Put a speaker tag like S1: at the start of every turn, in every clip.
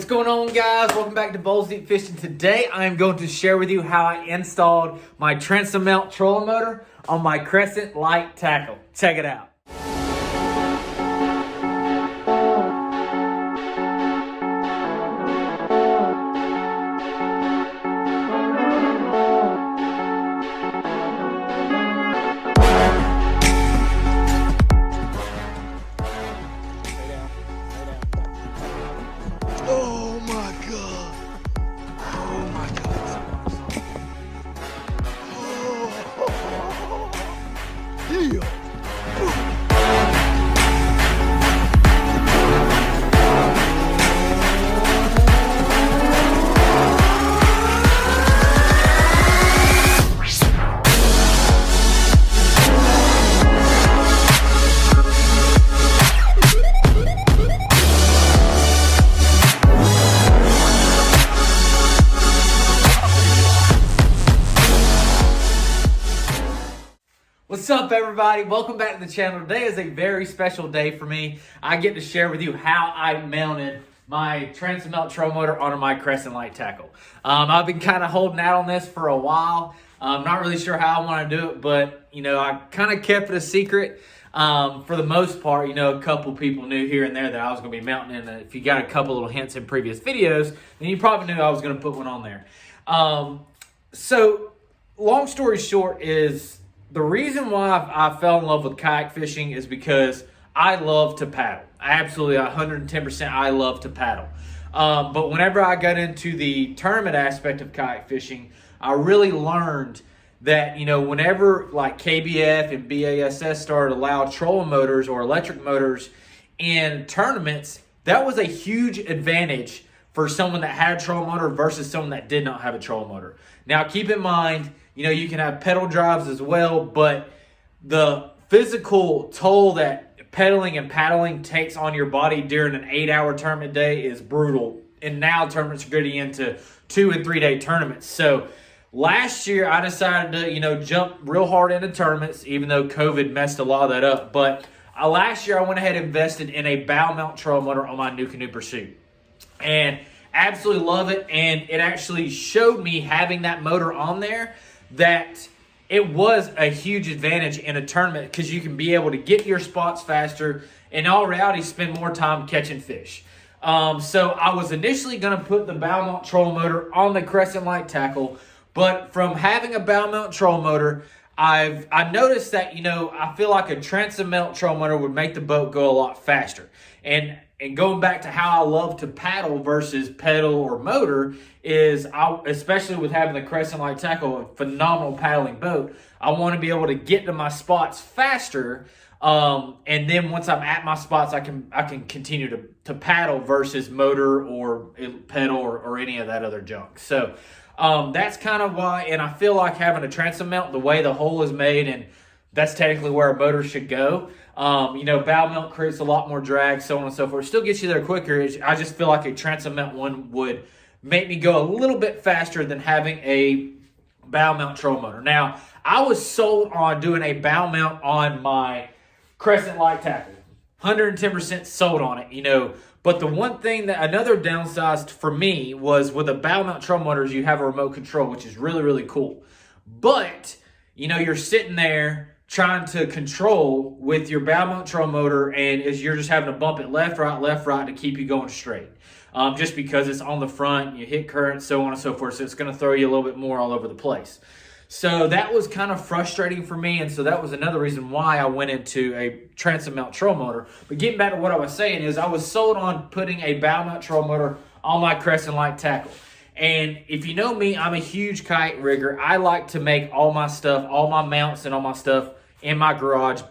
S1: What's going on, guys? Welcome back to Bowls Deep Fishing. Today I am going to share with you how I installed my Transducer trolling motor on my Crescent Lite tackle. Check it out.
S2: Oh my god! Oh my god! Oh, yeah!
S1: What's up, everybody? Welcome back to the channel. Today is a very special day for me. I get to share with you how I mounted my Transducer trolling motor onto my Crescent Lite tackle. I've been kind of holding out on this for a while. I'm not really sure how I want to do it, but I kind of kept it a secret. For the most part, a couple people knew here and there that I was going to be mounting it. And if you got a couple little hints in previous videos, then you probably knew I was going to put one on there. So long story short is, the reason why I fell in love with kayak fishing is because I love to paddle. Absolutely, 110% I love to paddle. But whenever I got into the tournament aspect of kayak fishing, I really learned that, whenever like KBF and BASS started to allow trolling motors or electric motors in tournaments, that was a huge advantage for someone that had a trolling motor versus someone that did not have a trolling motor. Now, keep in mind, you can have pedal drives as well, but the physical toll that pedaling and paddling takes on your body during an 8-hour tournament day is brutal. And now tournaments are getting into 2- and 3-day tournaments. So last year I decided to, jump real hard into tournaments, even though COVID messed a lot of that up. But last year I went ahead and invested in a bow mount trolling motor on my new Canoe Pursuit. And absolutely love it. And it actually showed me, having that motor on there, that it was a huge advantage in a tournament because you can be able to get to your spots faster and in all reality spend more time catching fish. So I was initially going to put the bow mount trolling motor on the Crescent Lite tackle, but from having a bow mount trolling motor, I noticed that, I feel like a Transducer trolling motor would make the boat go a lot faster. And going back to how I love to paddle versus pedal or motor is, especially with having the Crescent Lite tackle, a phenomenal paddling boat, I want to be able to get to my spots faster. And then once I'm at my spots, I can continue to paddle versus motor or pedal or any of that other junk. So that's kind of why, and I feel like having a Transducer mount, the way the hole is made, and that's technically where a motor should go. Bow mount creates a lot more drag, so on and so forth. Still gets you there quicker. I just feel like a Transducer mount one would make me go a little bit faster than having a bow mount trolling motor. Now, I was sold on doing a bow mount on my Crescent Lite tackle. 110% sold on it, But the one thing another downside for me was, with a bow mount trolling motors, you have a remote control, which is really, really cool. But, you're sitting there trying to control with your bow mount trolling motor, and you're just having to bump it left, right to keep you going straight. Just because it's on the front, you hit current, so on and so forth. So it's going to throw you a little bit more all over the place. So that was kind of frustrating for me, and so that was another reason why I went into a Transducer trolling motor. But getting back to what I was saying is, I was sold on putting a bow mount trolling motor on my Crescent Lite tackle. And if you know me, I'm a huge kayak rigger. I like to make all my stuff, all my mounts and all my stuff in my garage.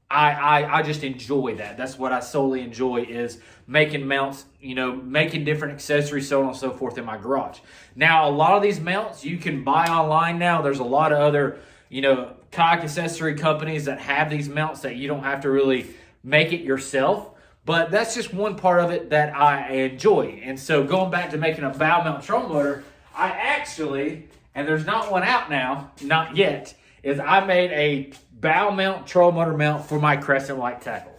S1: I just enjoy that. That's what I solely enjoy, is making mounts, making different accessories, so on and so forth, in my garage. Now, a lot of these mounts you can buy online now. There's a lot of other, kayak accessory companies that have these mounts that you don't have to really make it yourself. But that's just one part of it that I enjoy. And so going back to making a bow mount trolling motor, I actually, and there's not one out now, not yet, is I made a bow mount trolling motor mount for my Crescent Lite tackle.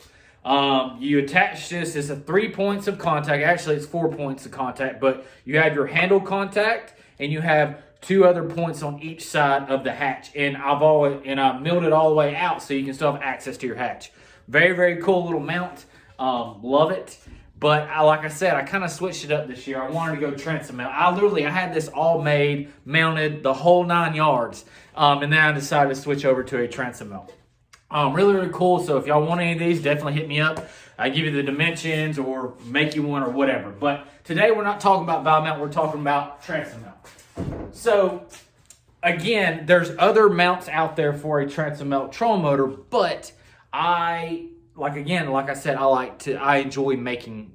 S1: You attach this. It's a 3 points of contact. Actually, it's 4 points of contact, but you have your handle contact and you have 2 other points on each side of the hatch. And I've milled it all the way out so you can still have access to your hatch. Very, very cool little mount. Love it. But like I said, I kind of switched it up this year. I wanted to go transom mount. I had this all made, mounted, the whole 9 yards. And then I decided to switch over to a transom mount. Really, really cool. So if y'all want any of these, definitely hit me up. I give you the dimensions or make you one or whatever. But today we're not talking about valve mount. We're talking about transom mount. So again, there's other mounts out there for a transom mount trolling motor, but like I said, I enjoy making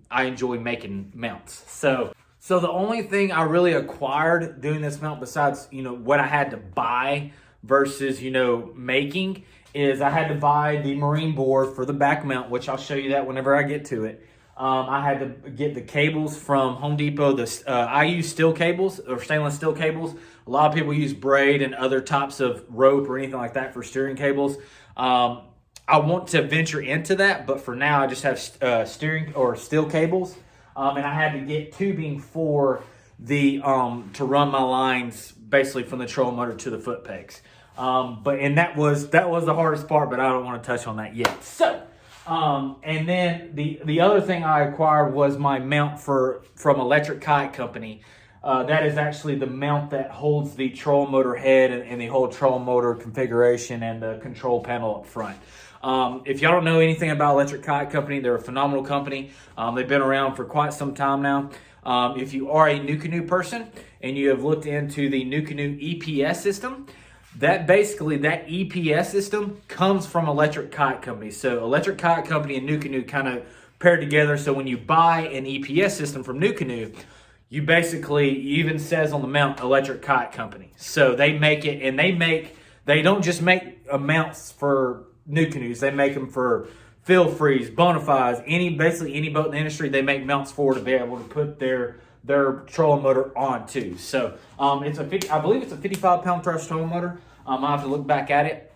S1: mounts. So the only thing I really acquired doing this mount besides, what I had to buy versus, making is I had to buy the marine board for the back mount, which I'll show you that whenever I get to it. I had to get the cables from Home Depot. I use steel cables or stainless steel cables. A lot of people use braid and other types of rope or anything like that for steering cables. I want to venture into that, but for now I just have steering or steel cables. And I had to get tubing for the to run my lines basically from the trolling motor to the foot pegs. And that was the hardest part, but I don't want to touch on that yet. So, and then the other thing I acquired was my mount from Electric Kayak Company. That is actually the mount that holds the trolling motor head and the whole trolling motor configuration and the control panel up front. If y'all don't know anything about Electric Kayak Company, they're a phenomenal company. They've been around for quite some time now. If you are a new canoe person and you have looked into the new canoe EPS system, that EPS system comes from Electric Kayak Company. So Electric Kayak Company and New Canoe kind of paired together. So when you buy an EPS system from New Canoe, you basically, even says on the mount, Electric Kayak Company. So they make it, and they don't just make mounts for new canoes. They make them for Feel Frees, Bonafides, basically any boat in the industry. They make mounts for to be able to put their trolling motor on too. So I believe it's a 55-pound thrust trolling motor. I'll have to look back at it.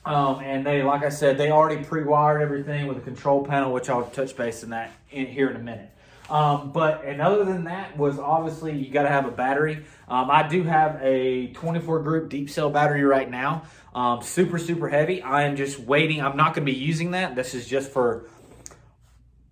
S1: And they, like I said, they already pre-wired everything with a control panel, which I'll touch base in that here in a minute. And other than that was obviously you got to have a battery. I do have a 24 group deep cell battery right now. Super, super heavy. I am just waiting. I'm not going to be using that. This is just for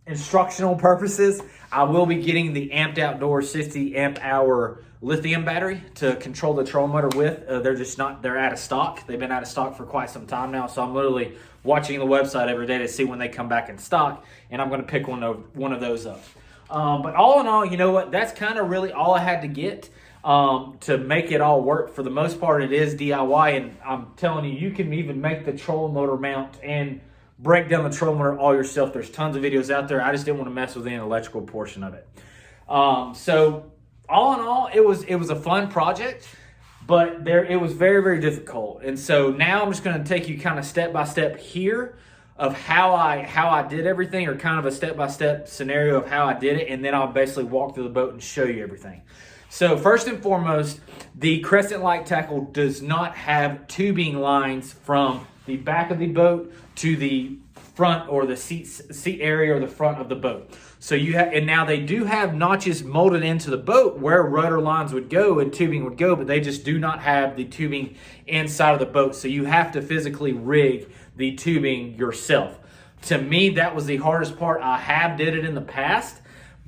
S1: instructional purposes. I will be getting the Amped Outdoor 60 amp hour lithium battery to control the trolling motor with. They're out of stock. They've been out of stock for quite some time now. So I'm literally watching the website every day to see when they come back in stock. And I'm going to pick one of those up. But all in all, you know what? That's kind of really all I had to get to make it all work. For the most part, it is DIY. And I'm telling you, you can even make the trolling motor mount and break down the trolling motor all yourself. There's tons of videos out there. I just didn't want to mess with the electrical portion of it. So all in all, it was a fun project, but it was very, very difficult. And so now I'm just going to take you kind of step by step here of how I did everything, or kind of a step-by-step scenario of how I did it, and then I'll basically walk through the boat and show you everything. So first and foremost, the Crescent light tackle does not have tubing lines from the back of the boat to the front or the seat area or the front of the boat. So and now they do have notches molded into the boat where rudder lines would go and tubing would go, but they just do not have the tubing inside of the boat. So you have to physically rig the tubing yourself. To me, that was the hardest part. I have did it in the past,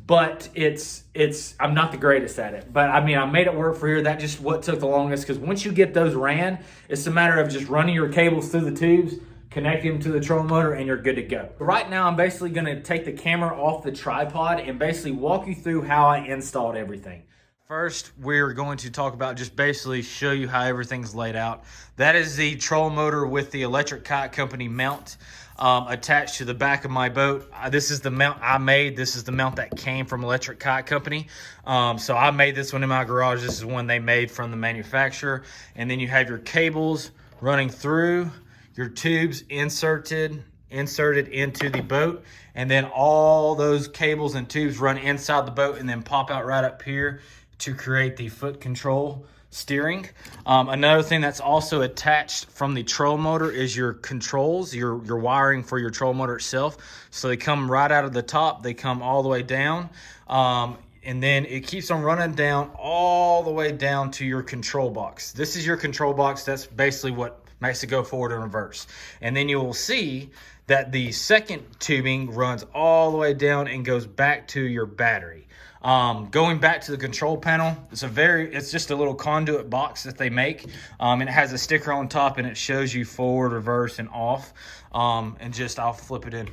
S1: but I'm not the greatest at it. But I mean, I made it work for here. That just what took the longest, because once you get those ran, it's a matter of just running your cables through the tubes, connecting them to the trolling motor, and you're good to go. Right now, I'm basically gonna take the camera off the tripod and basically walk you through how I installed everything. First, we're going to talk about, just basically show you how everything's laid out. That is the trolling motor with the Electric Kayak Company mount attached to the back of my boat. This is the mount I made. This is the mount that came from Electric Kayak Company. So I made this one in my garage. This is one they made from the manufacturer. And then you have your cables running through, your tubes inserted into the boat, and then all those cables and tubes run inside the boat and then pop out right up here to create the foot control steering. Another thing that's also attached from the trolling motor is your controls, your wiring for your trolling motor itself. So they come right out of the top, they come all the way down, and then it keeps on running down all the way down to your control box. This is your control box. That's basically what makes it go forward and reverse. And then you will see that the second tubing runs all the way down and goes back to your battery. Going back to the control panel, it's just a little conduit box that they make, and it has a sticker on top, and it shows you forward, reverse, and off. I'll flip it in.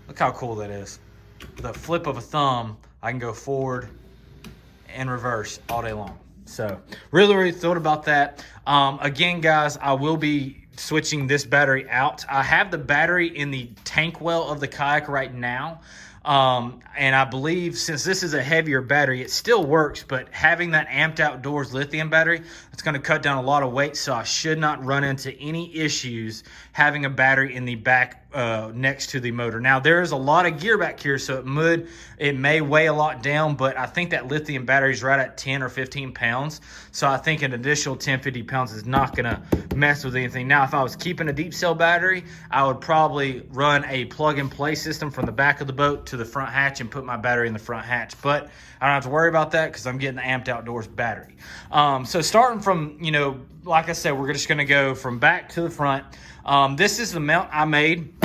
S1: Look how cool that is. With a flip of a thumb, I can go forward and reverse all day long. So really thrilled about that. Again, guys, I will be switching this battery out. I have the battery in the tank well of the kayak right now. And I believe since this is a heavier battery, it still works, but having that Amped Outdoors lithium battery, it's going to cut down a lot of weight, so I should not run into any issues having a battery in the back next to the motor. Now, there is a lot of gear back here, so it may weigh a lot down, but I think that lithium battery is right at 10 or 15 pounds, so I think an additional 10, 50 pounds is not going to mess with anything. Now, if I was keeping a deep cell battery, I would probably run a plug-and-play system from the back of the boat to the front hatch and put my battery in the front hatch, but I don't have to worry about that because I'm getting the Amped Outdoors battery. So starting from, like I said, we're just going to go from back to the front. This is the mount I made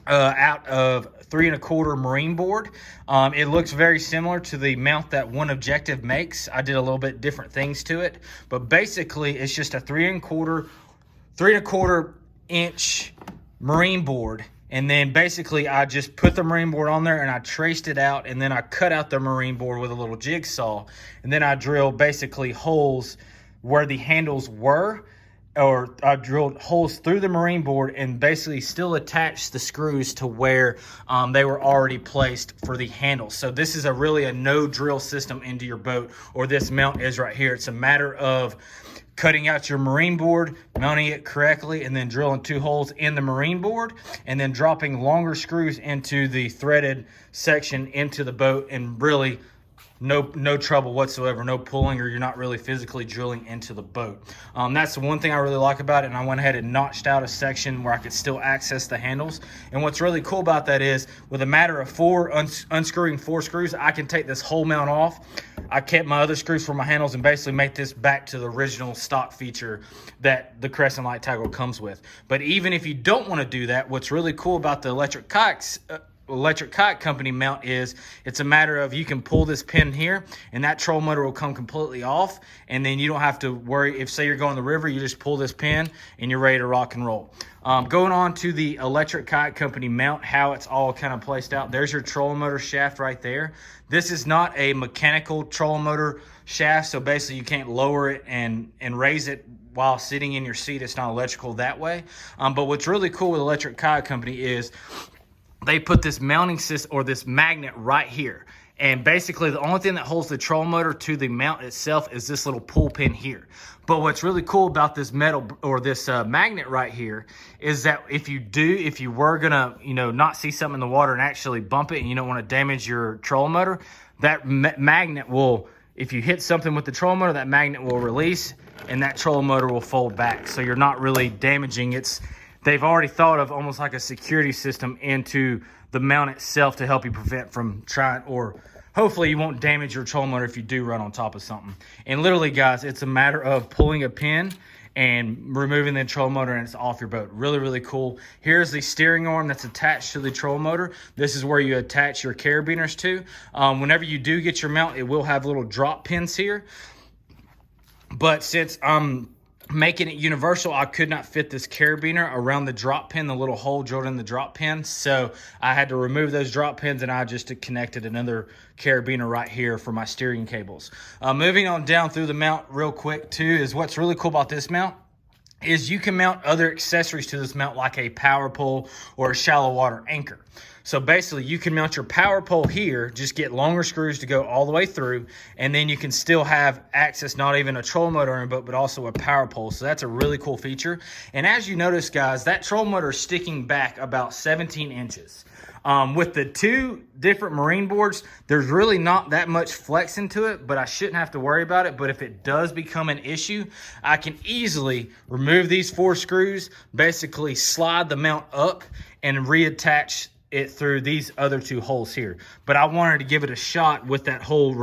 S1: out of 3 1/4 marine board. It looks very similar to the mount that One Objective makes. I did a little bit different things to it, but basically it's just a 3 1/4 inch marine board. And then basically I just put the marine board on there and I traced it out, and then I cut out the marine board with a little jigsaw, and then I drilled basically holes where the handles were, or I drilled holes through the marine board and basically still attached the screws to where they were already placed for the handles. So this is really a no drill system into your boat, or this mount is right here. It's a matter of cutting out your marine board, mounting it correctly, and then drilling 2 holes in the marine board, and then dropping longer screws into the threaded section into the boat, and really no trouble whatsoever, no pulling, or you're not really physically drilling into the boat. That's the one thing I really like about it, and I went ahead and notched out a section where I could still access the handles. And what's really cool about that is, with a matter of unscrewing 4 screws, I can take this whole mount off. I kept my other screws for my handles and basically make this back to the original stock feature that the Crescent light tackle comes with. But even if you don't want to do that, what's really cool about the electric kayak company mount is, it's a matter of, you can pull this pin here and that troll motor will come completely off, and then you don't have to worry. If say you're going the river, you just pull this pin and you're ready to rock and roll. Going on to the electric kayak company mount, how it's all kind of placed out. There's your trolling motor shaft right there. This is not a mechanical trolling motor shaft, so basically you can't lower it and raise it while sitting in your seat. It's not electrical that way. But what's really cool with electric kayak company is they put this mounting system, or this magnet, right here. And basically the only thing that holds the troll motor to the mount itself is this little pull pin here. But what's really cool about this metal, or this magnet right here, is that if you were gonna not see something in the water and actually bump it, and you don't want to damage your troll motor, that magnet will, if you hit something with the troll motor, that magnet will release and that troll motor will fold back, so you're not really damaging. They've already thought of almost like a security system into the mount itself to help you prevent from trying, or hopefully you won't damage your troll motor if you do run on top of something. And literally, guys, it's a matter of pulling a pin and removing the troll motor and it's off your boat. Really cool. Here's the steering arm that's attached to the troll motor. This is where you attach your carabiners to. Whenever you do get your mount, it will have little drop pins here. But since I'm making it universal, I could not fit this carabiner around the drop pin, the little hole drilled in the drop pin. So I had to remove those drop pins, and I just connected another carabiner right here for my steering cables. Moving on down through the mount real quick too, is what's really cool about this mount is you can mount other accessories to this mount, like a power pole or a shallow water anchor. So basically you can mount your power pole here, just get longer screws to go all the way through, and then you can still have access, not even a troll motor in a boat, but also a power pole. So that's a really cool feature. And as you notice, guys, that troll motor is sticking back about 17 inches. With the two different marine boards, there's really not that much flex into it, but I shouldn't have to worry about it. But if it does become an issue, I can easily remove these 4 screws, basically slide the mount up and reattach it through these other 2 holes here. But I wanted to give it a shot with that hole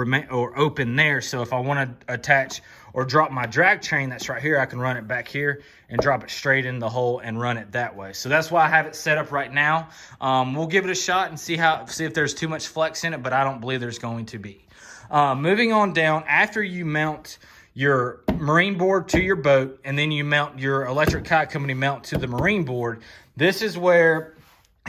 S1: open there. So if I want to attach or drop my drag chain that's right here, I can run it back here and drop it straight in the hole and run it that way. So that's why I have it set up right now. We'll give it a shot and see if there's too much flex in it, but I don't believe there's going to be. Moving on down, after you mount your marine board to your boat and then you mount your electric kayak company mount to the marine board, this is where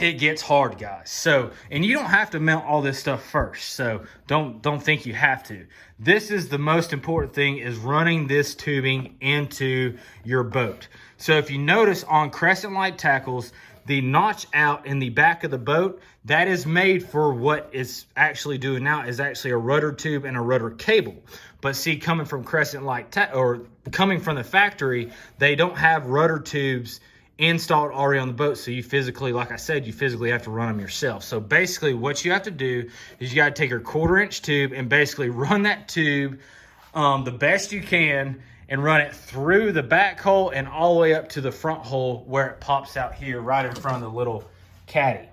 S1: it gets hard, guys. So, and you don't have to mount all this stuff first, so don't think you have to. This is the most important thing, is running this tubing into your boat. So if you notice on Crescent light tackles, the notch out in the back of the boat, that is made for what it's actually doing now, is actually a rudder tube and a rudder cable. But see, coming from Crescent light or coming from the factory, they don't have rudder tubes installed already on the boat, so you physically, like I said, you physically have to run them yourself. So basically what you have to do is you got to take your 1/4-inch tube and basically run that tube the best you can and run it through the back hole and all the way up to the front hole where it pops out here right in front of the little caddy.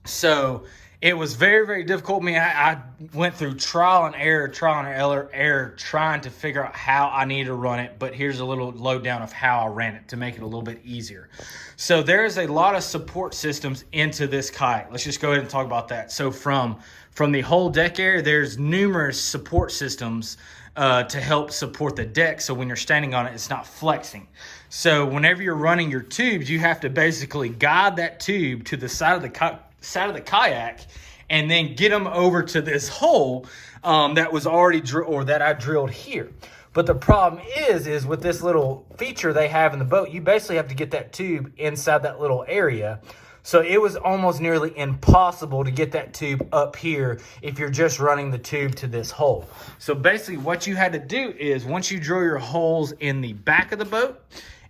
S1: So it was very, very difficult. I went through trial and error trying to figure out how I need to run it. But here's a little lowdown of how I ran it to make it a little bit easier. So there's a lot of support systems into this kayak. Let's just go ahead and talk about that. So from the whole deck area, there's numerous support systems to help support the deck. So when you're standing on it, it's not flexing. So whenever you're running your tubes, you have to basically guide that tube to the side of the kayak and then get them over to this hole that was already that I drilled here. But the problem is with this little feature they have in the boat, you basically have to get that tube inside that little area. So it was almost nearly impossible to get that tube up here if you're just running the tube to this hole. So basically what you had to do is, once you drill your holes in the back of the boat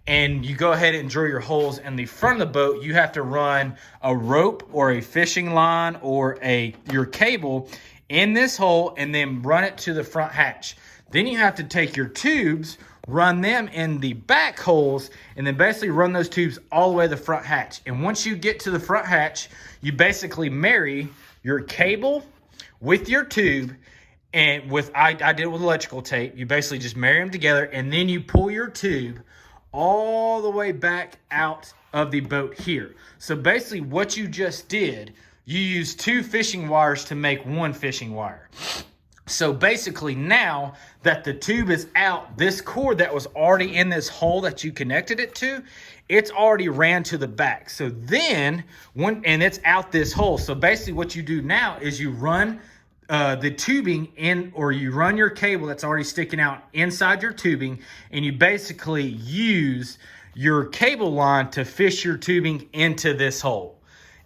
S1: and you go ahead and drill your holes in the front of the boat, you have to run a rope or a fishing line or your cable in this hole and then run it to the front hatch. Then you have to take your tubes, run them in the back holes, and then basically run those tubes all the way to the front hatch. And once you get to the front hatch, you basically marry your cable with your tube, and I did it with electrical tape. You basically just marry them together, and then you pull your tube all the way back out of the boat here. So basically what you just did, you used 2 fishing wires to make 1 fishing wire. So basically now that the tube is out, this cord that was already in this hole that you connected it to, it's already ran to the back. So then, and it's out this hole. So basically what you do now is you run the tubing in, or you run your cable that's already sticking out inside your tubing, and you basically use your cable line to fish your tubing into this hole.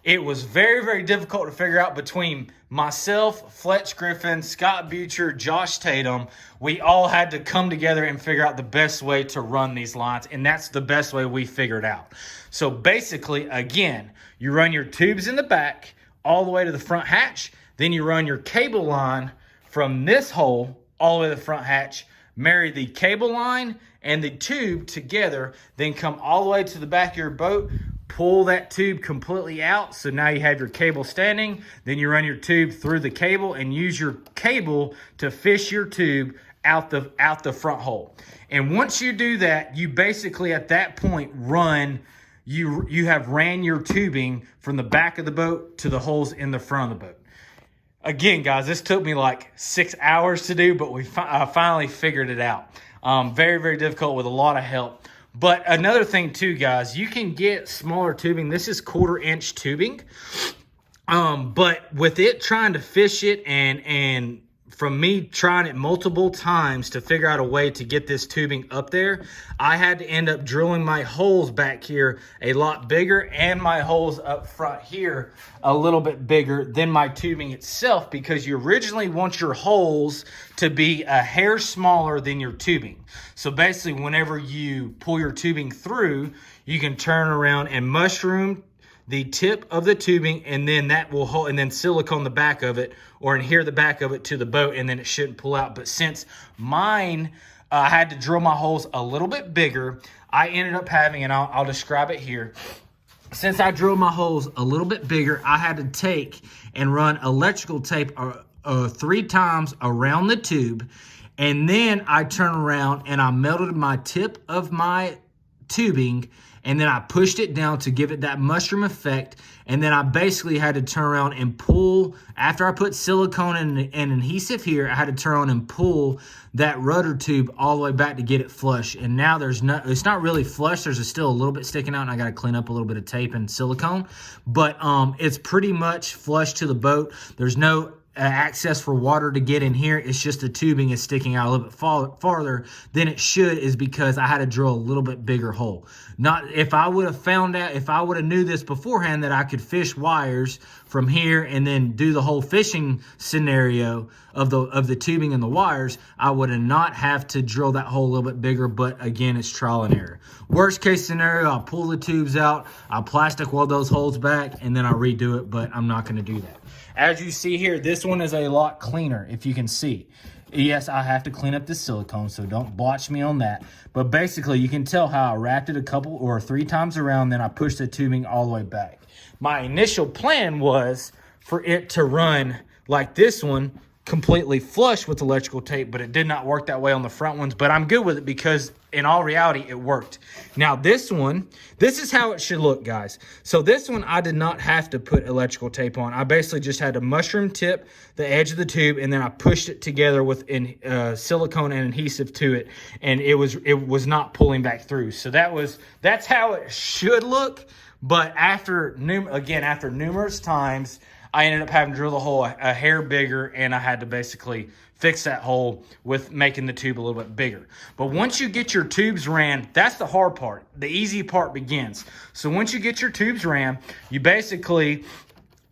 S1: It was very, very difficult to figure out between myself, Fletch Griffin, Scott Butcher, Josh Tatum. We all had to come together and figure out the best way to run these lines, and that's the best way we figured out. So basically, again, you run your tubes in the back all the way to the front hatch, then you run your cable line from this hole all the way to the front hatch, marry the cable line and the tube together, then come all the way to the back of your boat, pull that tube completely out. So now you have your cable standing, then you run your tube through the cable and use your cable to fish your tube out the front hole. And once you do that, you basically at that point you have ran your tubing from the back of the boat to the holes in the front of the boat. Again, guys, this took me like 6 hours to do, but I finally figured it out. Very, very difficult with a lot of help. But another thing too, guys, you can get smaller tubing. This is 1/4-inch tubing. But with it trying to fish it and from me trying it multiple times to figure out a way to get this tubing up there, I had to end up drilling my holes back here a lot bigger and my holes up front here a little bit bigger than my tubing itself, because you originally want your holes to be a hair smaller than your tubing. So basically whenever you pull your tubing through, you can turn around and mushroom the tip of the tubing, and then that will hold, and then silicone the back of it, or adhere the back of it to the boat, and then it shouldn't pull out. But since mine, I had to drill my holes a little bit bigger, I ended up having, and I'll describe it here. Since I drilled my holes a little bit bigger, I had to take and run electrical tape 3 times around the tube. And then I turn around and I melted my tip of my tubing, and then I pushed it down to give it that mushroom effect. And then I basically had to turn around and pull, after I put silicone and adhesive here, I had to turn around and pull that rudder tube all the way back to get it flush. And now it's not really flush. There's still a little bit sticking out, and I got to clean up a little bit of tape and silicone. But it's pretty much flush to the boat. There's no access for water to get in here. It's just the tubing is sticking out a little bit farther than it should, is because I had to drill a little bit bigger hole. Not if I would have found out, if I would have knew this beforehand that I could fish wires from here and then do the whole fishing scenario of the tubing and the wires, I would have not have to drill that hole a little bit bigger. But again, it's trial and error. Worst case scenario, I'll pull the tubes out, I'll plastic weld those holes back, and then I'll redo it, but I'm not going to do that. As you see here, this one is a lot cleaner, if you can see. Yes, I have to clean up the silicone, so don't blotch me on that. But basically, you can tell how I wrapped it a couple or 3 times around, then I pushed the tubing all the way back. My initial plan was for it to run like this one, completely flush with electrical tape, but it did not work that way on the front ones. But I'm good with it because in all reality, it worked. Now this one, this is how it should look, guys. So this one, I did not have to put electrical tape on. I basically just had to mushroom tip the edge of the tube, and then I pushed it together with silicone and adhesive to it, and it was not pulling back through. So that's how it should look. But after numerous times, I ended up having to drill the hole a hair bigger, and I had to basically fix that hole with making the tube a little bit bigger. But once you get your tubes ran, that's the hard part. The easy part begins. So once you get your tubes ran, you basically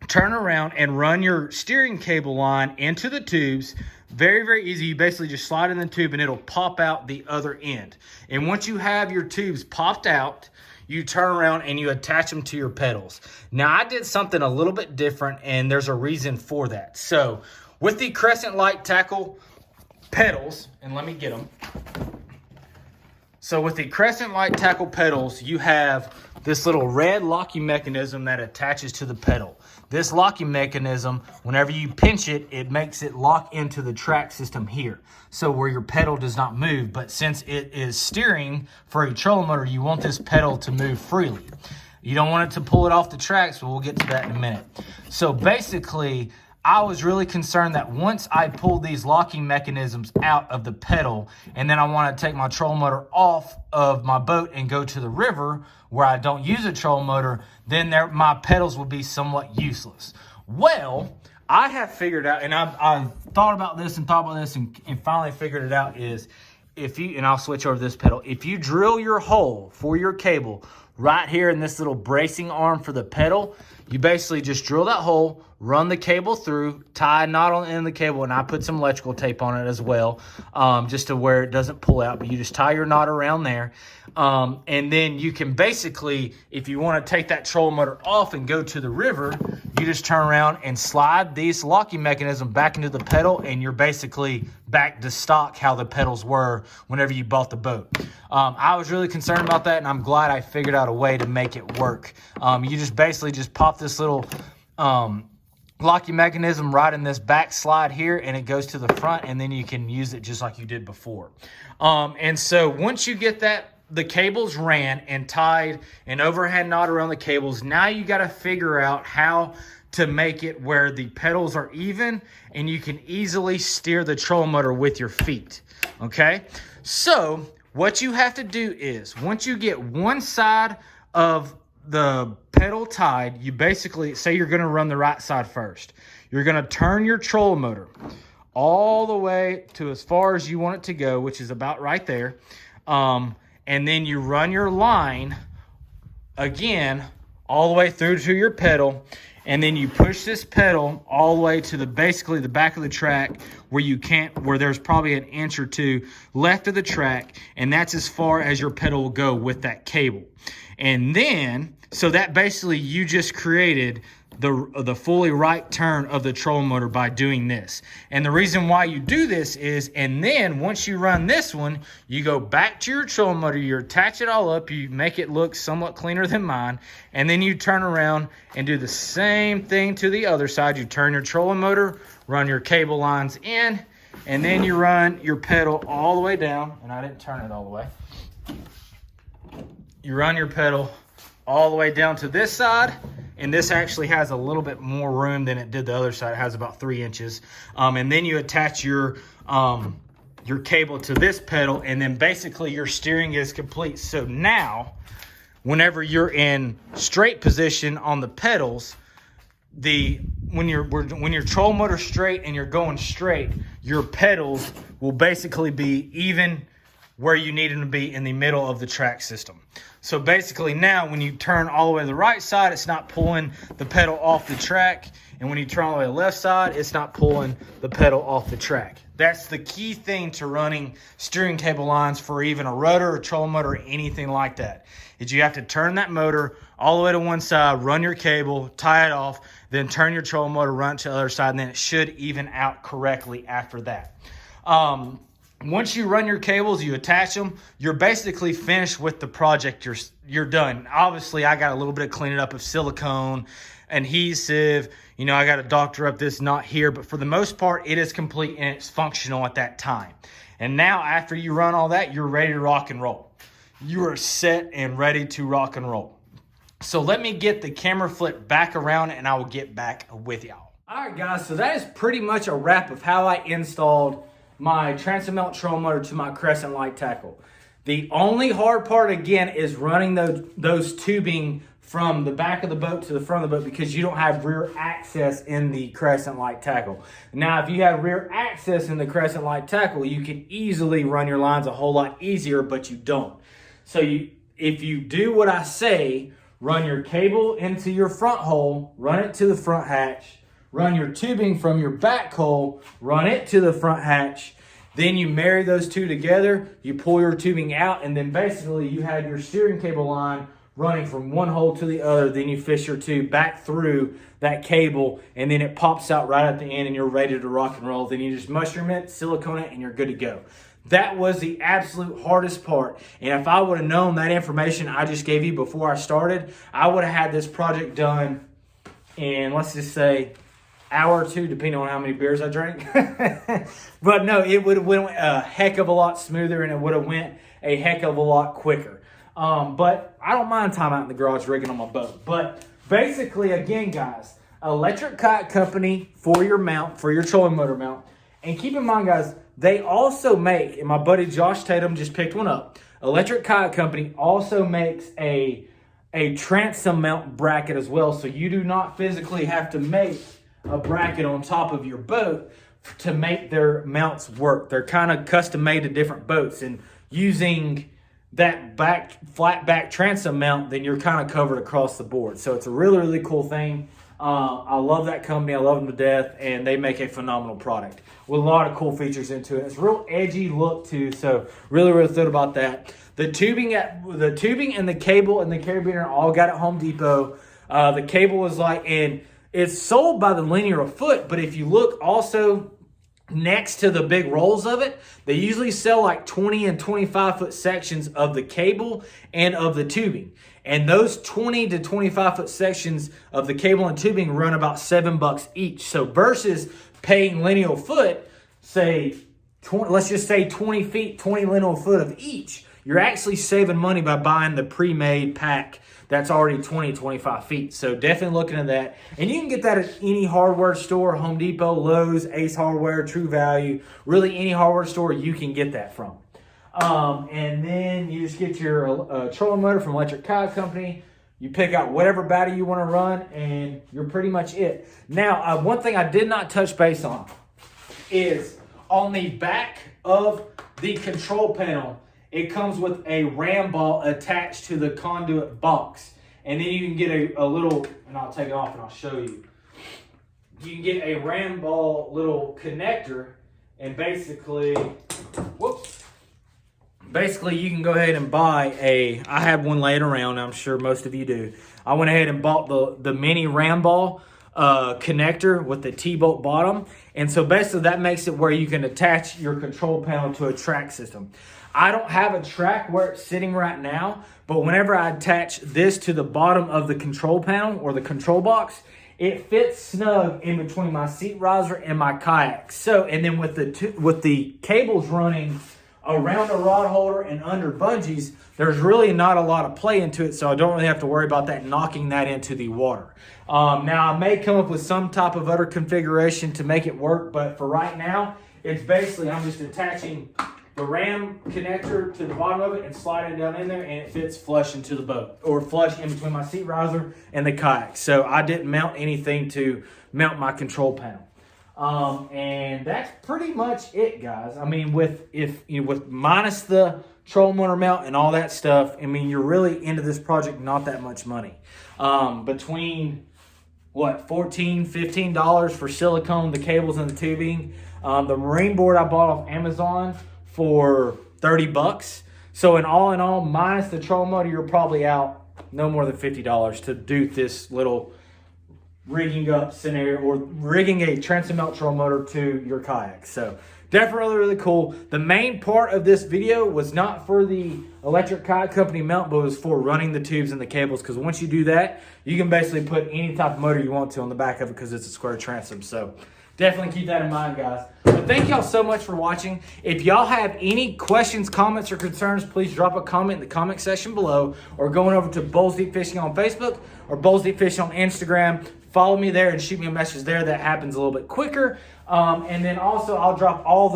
S1: turn around and run your steering cable line into the tubes. Very, very easy. You basically just slide in the tube and it'll pop out the other end. And once you have your tubes popped out, you turn around and you attach them to your pedals. Now, I did something a little bit different, and there's a reason for that. So with the Crescent Lite tackle pedals, and let me get them. So with the Crescent Lite tackle pedals, you have this little red locking mechanism that attaches to the pedal. This locking mechanism, whenever you pinch it, it makes it lock into the track system here, so where your pedal does not move. But since it is steering for a trolling motor, you want this pedal to move freely. You don't want it to pull it off the tracks, but we'll get to that in a minute. So basically, I was really concerned that once I pulled these locking mechanisms out of the pedal, and then I want to take my trolling motor off of my boat and go to the river where I don't use a trolling motor, then my pedals will be somewhat useless. Well, I have figured out, and I thought about this and finally figured it out, is and I'll switch over to this pedal. If you drill your hole for your cable right here in this little bracing arm for the pedal, you basically just drill that hole, run the cable through, tie a knot on the end of the cable, and I put some electrical tape on it as well, just to where it doesn't pull out. But you just tie your knot around there, and then you can basically, if you want to take that trolling motor off and go to the river, you just turn around and slide this locking mechanism back into the pedal, and you're basically back to stock how the pedals were whenever you bought the boat. I was really concerned about that, and I'm glad I figured out a way to make it work. You just basically pop this little locking mechanism right in this back slide here, and it goes to the front, and then you can use it just like you did before. And so once you get the cables ran and tied an overhead knot around the cables, now you got to figure out how to make it where the pedals are even and you can easily steer the trolling motor with your feet. Okay, so what you have to do is, once you get one side of the pedal tied, you basically say you're going to run the right side first. You're going to turn your trolling motor all the way to as far as you want it to go, which is about right there. And then you run your line again all the way through to your pedal, and then you push this pedal all the way to basically the back of the track where there's probably an inch or two left of the track, and that's as far as your pedal will go with that cable. And then, so that basically you just created the fully right turn of the trolling motor by doing this. And the reason why you do this is, and then once you run this one, you go back to your trolling motor, you attach it all up, you make it look somewhat cleaner than mine, and then you turn around and do the same thing to the other side. You turn your trolling motor, run your cable lines in, and then you run your pedal all the way down, and I didn't turn it all the way. You run your pedal all the way down to this side, and this actually has a little bit more room than it did the other side. It has about 3 inches. And then you attach your cable to this pedal, and then basically your steering is complete. So now, whenever you're in straight position on the pedals, when your trolling motor straight and you're going straight, your pedals will basically be even where you need them to be in the middle of the track system. So basically now when you turn all the way to the right side, it's not pulling the pedal off the track. And when you turn all the way to the left side, it's not pulling the pedal off the track. That's the key thing to running steering cable lines for even a rudder or trolling motor or anything like that, is you have to turn that motor all the way to one side, run your cable, tie it off, then turn your trolling motor, run it to the other side, and then it should even out correctly after that. Once you run your cables, you attach them, you're basically finished with the project. You're done. Obviously, I got a little bit of cleaning up of silicone, adhesive. You know, I got to doctor up this knot here, but for the most part, it is complete and it's functional at that time. And now, after you run all that, you're ready to rock and roll. You are set and ready to rock and roll. So let me get the camera flip back around and I will get back with y'all. All right, guys, so that is pretty much a wrap of how I installed my Transducer trolling motor to my Crescent light tackle. The only hard part again is running those tubing from the back of the boat to the front of the boat, because you don't have rear access in the Crescent light tackle. Now, if you have rear access in the Crescent light tackle, you can easily run your lines a whole lot easier, but you don't. So if you do what I say, run your cable into your front hole, run it to the front hatch, run your tubing from your back hole, run it to the front hatch. Then you marry those two together, you pull your tubing out, and then basically you have your steering cable line running from one hole to the other. Then you fish your tube back through that cable, and then it pops out right at the end, and you're ready to rock and roll. Then you just mushroom it, silicone it, and you're good to go. That was the absolute hardest part. And if I would have known that information I just gave you before I started, I would have had this project done in, let's just say, hour or two, depending on how many beers I drank. But no, it would have went a heck of a lot smoother, and it would have went a heck of a lot quicker. But I don't mind time out in the garage rigging on my boat. But basically, again, guys, electric kayak company for your mount, for your trolling motor mount. And keep in mind, guys, they also make, and my buddy Josh Tatum just picked one up, electric kayak company also makes a transom mount bracket as well. So you do not physically have to make a bracket on top of your boat to make their mounts work. They're kind of custom made to different boats, and using that flat back transom mount, then you're kind of covered across the board. So it's a really, really cool thing. I love that company. I love them to death, and they make a phenomenal product with a lot of cool features into it. It's a real edgy look too, so really, really thrilled about that. The tubing and the cable and the carabiner all got at Home Depot. The cable is and it's sold by the linear foot, but if you look also next to the big rolls of it, they usually sell like 20 and 25 foot sections of the cable and of the tubing. And those 20 to 25 foot sections of the cable and tubing run about $7 each. So versus paying lineal foot, let's just say 20 feet, 20 lineal foot of each, you're actually saving money by buying the pre-made pack that's already 20, 25 feet. So definitely looking at that. And you can get that at any hardware store, Home Depot, Lowe's, Ace Hardware, True Value, really any hardware store you can get that from. And then you just get your trolling motor from Electric Kayak Company. You pick out whatever battery you want to run, and you're pretty much it. Now, one thing I did not touch base on is on the back of the control panel, it comes with a ram ball attached to the conduit box. And then you can get a little, and I'll take it off and I'll show you. You can get a ram ball little connector, and basically, basically you can go ahead and buy I have one laying around, I'm sure most of you do. I went ahead and bought the mini ram ball connector with the T-bolt bottom. And so basically that makes it where you can attach your control panel to a track system. I don't have a track where it's sitting right now, but whenever I attach this to the bottom of the control panel or the control box, it fits snug in between my seat riser and my kayak. So, and then with the cables running around a rod holder and under bungees, there's really not a lot of play into it, so I don't really have to worry about that knocking that into the water. Now, I may come up with some type of other configuration to make it work, but for right now, it's basically I'm just attaching the ram connector to the bottom of it and sliding it down in there, and it fits flush into the boat, or flush in between my seat riser and the kayak. So I didn't mount anything to mount my control panel. And that's pretty much it, guys. I mean, with minus the trolling motor mount and all that stuff, I mean, you're really into this project not that much money. Between what, $14, $15 for silicone, the cables and the tubing. The marine board I bought off Amazon for $30. So in all, minus the trolling motor, you're probably out no more than $50 to do this little rigging up scenario, or rigging a Transducer Arm motor to your kayak. So definitely really cool. The main part of this video was not for the electric kayak company mount, but it was for running the tubes and the cables, because once you do that, you can basically put any type of motor you want to on the back of it because it's a square transom. So definitely keep that in mind, guys. But thank y'all so much for watching. If y'all have any questions, comments, or concerns, please drop a comment in the comment section below, or going over to Bulls Deep Fishing on Facebook or Bulls Deep Fishing on Instagram. Follow me there and shoot me a message there. That happens a little bit quicker. And then also I'll drop all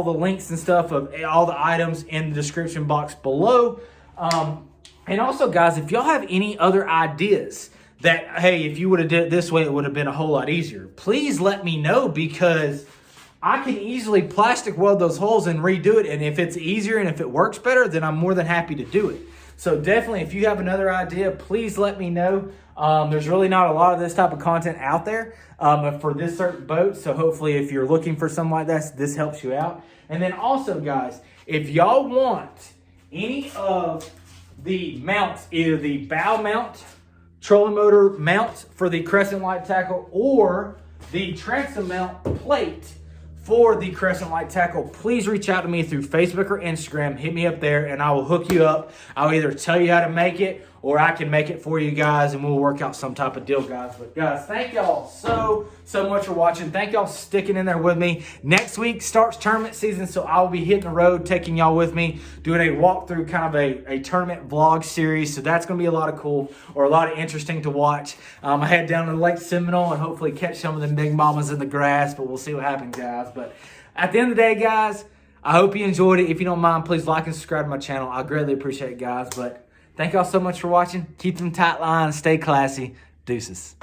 S1: the links and stuff of all the items in the description box below. And also, guys, if y'all have any other ideas that, hey, if you would have did it this way, it would have been a whole lot easier, please let me know, because I can easily plastic weld those holes and redo it. And if it's easier and if it works better, then I'm more than happy to do it. So definitely, if you have another idea, please let me know. There's really not a lot of this type of content out there for this certain boat. So hopefully if you're looking for something like this helps you out. And then also, guys, if y'all want any of the mounts, either the bow mount, trolling motor mount for the Crescent light tackle, or the transom mount plate for the Crescent light tackle, please reach out to me through Facebook or Instagram. Hit me up there and I will hook you up. I'll either tell you how to make it, or I can make it for you guys, and we'll work out some type of deal, guys. But guys, thank y'all so much for watching. Thank y'all sticking in there with me. Next week starts tournament season, so I will be hitting the road, taking y'all with me, doing a walkthrough, kind of a tournament vlog series. So that's going to be a lot of interesting to watch. I head down to Lake Seminole and hopefully catch some of them big mamas in the grass, but we'll see what happens, guys. But at the end of the day, guys, I hope you enjoyed it. If you don't mind, please like and subscribe to my channel. I greatly appreciate it, guys. But thank y'all so much for watching. Keep them tight lines. Stay classy. Deuces.